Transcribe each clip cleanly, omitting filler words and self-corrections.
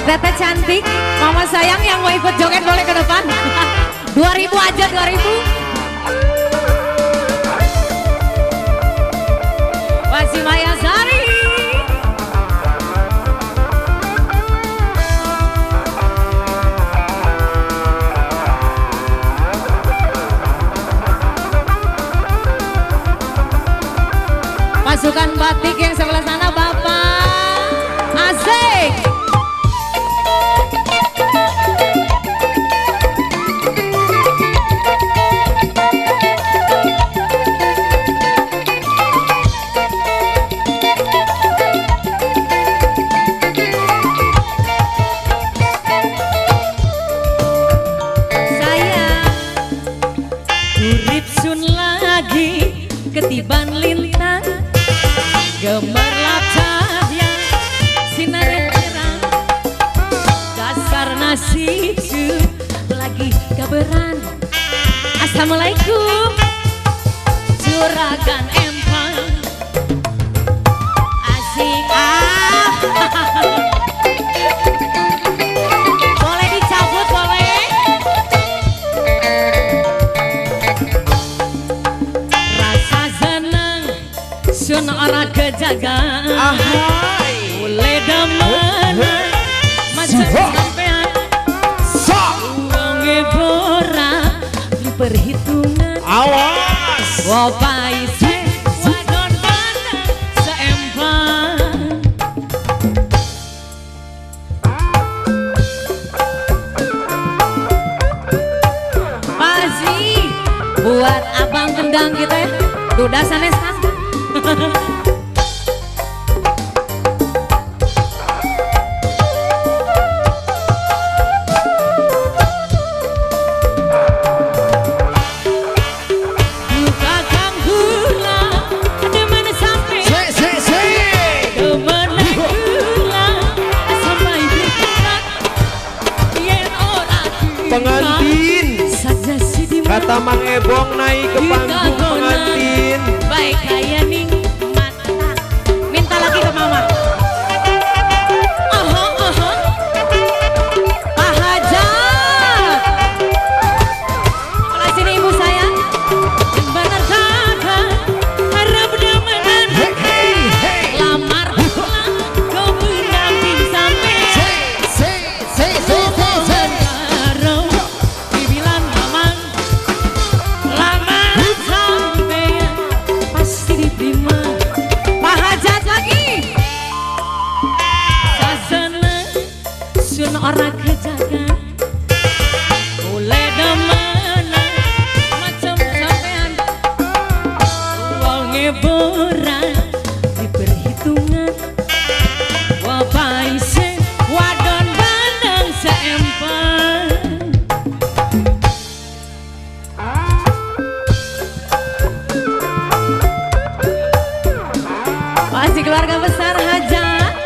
Tete cantik, mama sayang yang mau ikut joget boleh ke depan. 2000 aja 2000. Masih Maya Sari. Pasukan batik yang sebelah sana Bapak. Asik. Ketiban lintang gemerlap cahaya sinar terang dasar nasib lagi kabaran. Assalamualaikum juragan empang asik boleh dicabut boleh. Sun orang kejagaan boleh demen macam sampean uang ebora di perhitungan awas wapai se wadon bandang seempang pasti buat abang kendang kita ya duda sanes pengantin kata Mang Ebong naik ke panggung pengantin baik kayak ning mata minta lagi ke mama. Pak Hajat kelas ini ibu sayang bener kakak harap demenan lamar pulang kau pendamping sampai orang kejagaan boleh demenan macam sampean uang eboran di perhitungan wapai se wadon bandang seempang masih keluarga besar Hajat.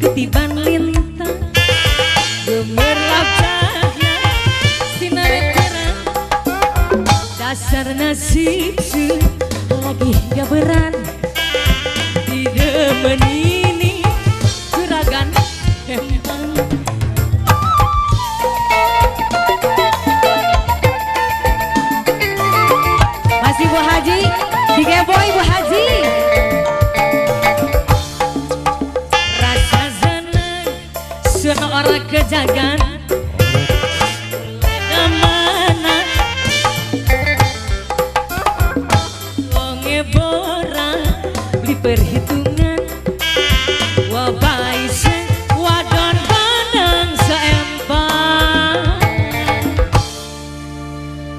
Ketiban lintang gemerlap cahaya sinar terang dasar nasib lagi gaberan di demen ini juragan empang masih Bu Haji Digebo Ibu Haji. Rasa seneng seorang kejagan kemana wonge bora beli perhitungan wabai se wadon bandang seempang.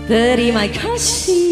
Terima kasih.